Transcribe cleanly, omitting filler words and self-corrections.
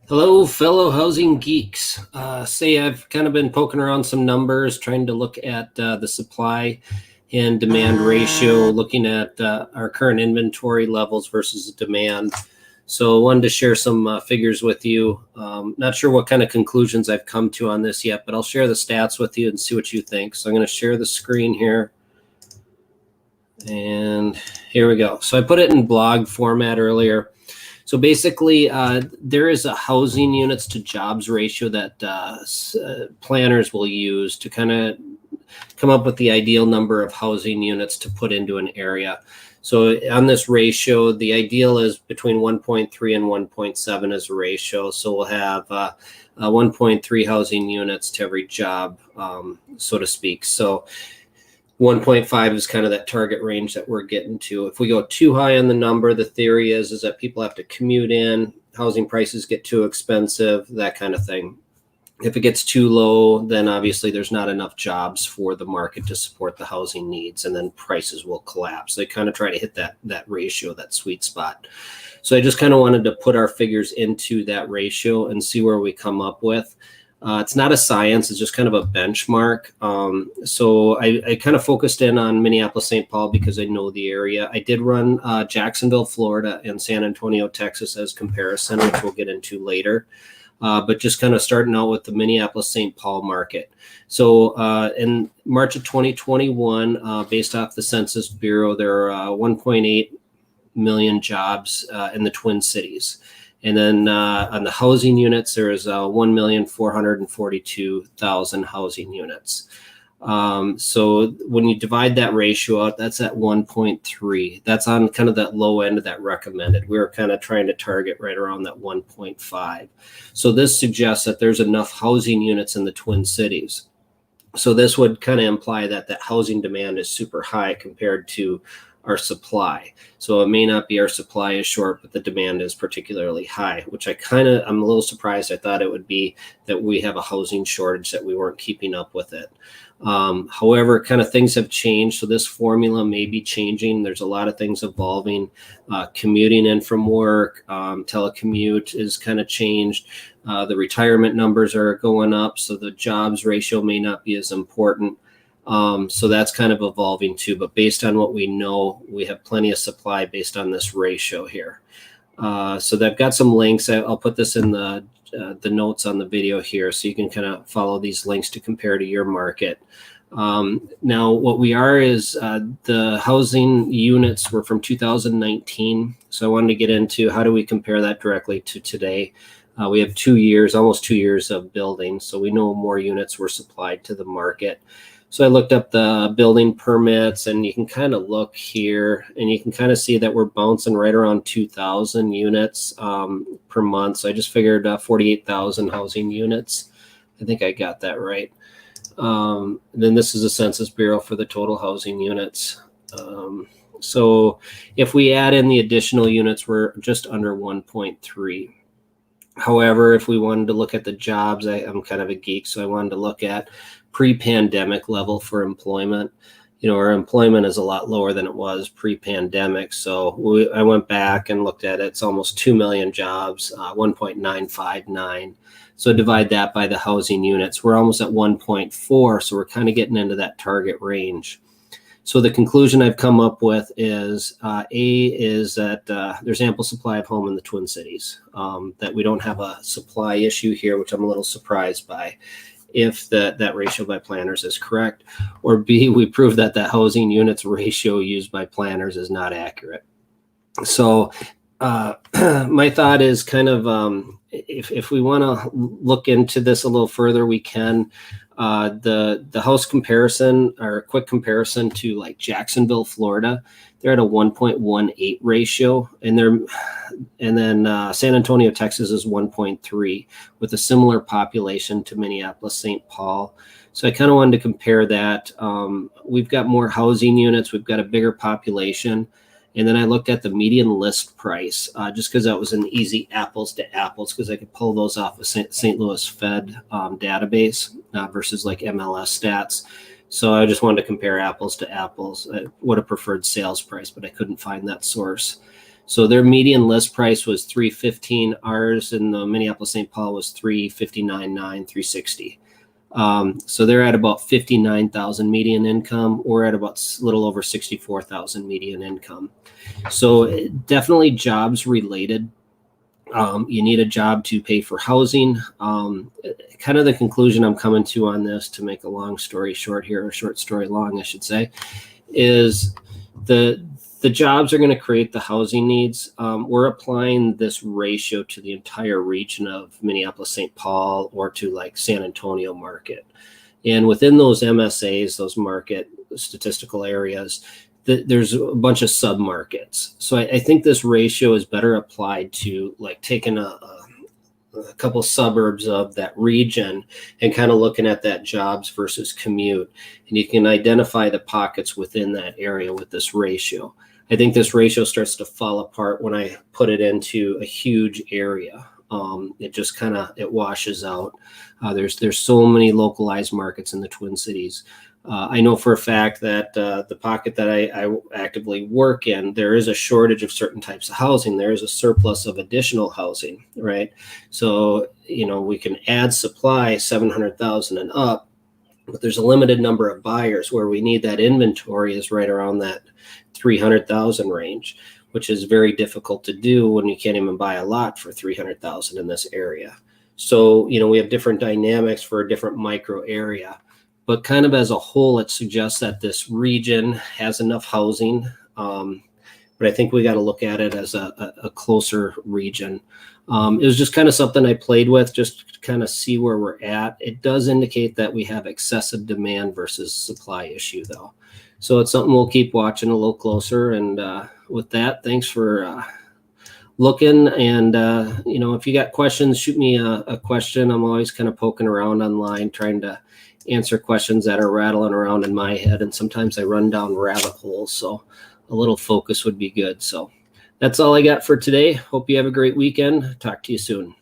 Hello, fellow housing geeks. I've kind of been poking around some numbers, trying to look at the supply and demand ratio, looking at our current inventory levels versus demand. So I wanted to share some figures with you. Not sure what kind of conclusions I've come to on this yet, but I'll share the stats with you and see what you think. So I'm going to share the screen here. And here we go. So I put it in blog format earlier. So basically, there is a housing units to jobs ratio that planners will use to kind of come up with the ideal number of housing units to put into an area. So on this ratio, the ideal is between 1.3 and 1.7 as a ratio. So we'll have 1.3 housing units to every job, so to speak. So 1.5 is kind of that target range that we're getting to. If we go too high on the number, the theory is that people have to commute in, housing prices get too expensive, that kind of thing. If it gets too low, then obviously there's not enough jobs for the market to support the housing needs, and then prices will collapse. They kind of try to hit that ratio, that sweet spot. So I just kind of wanted to put our figures into that ratio and see where we come up with. It's not a science, it's just kind of a benchmark. So I kind of focused in on Minneapolis St Paul because I know the area. I did run Jacksonville, Florida and San Antonio, Texas as comparison, which we'll get into later. But just kind of starting out with the Minneapolis St Paul market. So in March of 2021, based off the Census Bureau, there are 1.8 million jobs in the Twin Cities. And then on the housing units, there is 1,442,000 housing units. So when you divide that ratio out, that's at 1.3. That's on kind of that low end of that recommended. We were kind of trying to target right around that 1.5. So this suggests that there's enough housing units in the Twin Cities. So this would kind of imply that housing demand is super high compared to our supply. So it may not be our supply is short, but the demand is particularly high, which I'm a little surprised. I thought it would be that we have a housing shortage, that we weren't keeping up with it. However, kind of things have changed. So this formula may be changing. There's a lot of things evolving. Commuting in from work, telecommute is kind of changed. The retirement numbers are going up. So the jobs ratio may not be as important. So that's kind of evolving too, but based on what we know, we have plenty of supply based on this ratio here. So they've got some links. I'll put this in the notes on the video here, so you can kind of follow these links to compare to your market. Now what we are is the housing units were from 2019. So I wanted to get into how do we compare that directly to today. We have 2 years, almost 2 years of building. So we know more units were supplied to the market. So I looked up the building permits, and you can kind of look here and you can kind of see that we're bouncing right around 2,000 units per month. So I just figured 48,000 housing units. I think I got that right. Then this is the Census Bureau for the total housing units. So if we add in the additional units, we're just under 1.3. However, if we wanted to look at the jobs, I'm kind of a geek, so I wanted to look at pre-pandemic level for employment. You know, our employment is a lot lower than it was pre-pandemic. So I went back and looked at it. It's almost 2 million jobs, 1.959. So divide that by the housing units. We're almost at 1.4. So we're kind of getting into that target range. So the conclusion I've come up with is that there's ample supply of home in the Twin Cities, that we don't have a supply issue here, which I'm a little surprised by, if that ratio by planners is correct, or B, we prove that housing units ratio used by planners is not accurate. So my thought is kind of if we want to look into this a little further, we can. The house comparison, or a quick comparison to like Jacksonville, Florida, they're at a 1.18 ratio, and then San Antonio, Texas is 1.3 with a similar population to Minneapolis St Paul. So I kind of wanted to compare that. We've got more housing units, we've got a bigger population. And then I looked at the median list price, just because that was an easy apples to apples, because I could pull those off of St. Louis Fed database versus like MLS stats. So I just wanted to compare apples to apples. I would have preferred sales price, but I couldn't find that source. So their median list price was $315. Ours in the Minneapolis St Paul was $359.9, $360. So they're at about 59,000 median income. We're at about a little over 64,000 median income. So definitely jobs related. You need a job to pay for housing. Kind of the conclusion I'm coming to on this, to make a long story short here, or short story long, I should say, is the jobs are going to create the housing needs. We're applying this ratio to the entire region of Minneapolis St Paul, or to like San Antonio market. And within those MSAs, those market statistical areas, there's a bunch of sub-markets. So I think this ratio is better applied to like taking a couple suburbs of that region and kind of looking at that jobs versus commute. And you can identify the pockets within that area with this ratio. I think this ratio starts to fall apart when I put it into a huge area. It just kind of, it washes out. There's so many localized markets in the Twin Cities. I know for a fact that the pocket that I actively work in, there is a shortage of certain types of housing. There is a surplus of additional housing, right? So, we can add supply 700,000 and up, but there's a limited number of buyers. Where we need that inventory is right around that 300,000 range, which is very difficult to do when you can't even buy a lot for 300,000 in this area. So, we have different dynamics for a different micro area. But kind of as a whole, it suggests that this region has enough housing. But I think we got to look at it as a closer region. It was just kind of something I played with, just to kind of see where we're at. It does indicate that we have excessive demand versus supply issue, though. So it's something we'll keep watching a little closer. And with that, thanks for looking. And, if you got questions, shoot me a question. I'm always kind of poking around online, trying to answer questions that are rattling around in my head, and sometimes I run down rabbit holes, so a little focus would be good. So that's all I got for today. Hope you have a great weekend. Talk to you soon.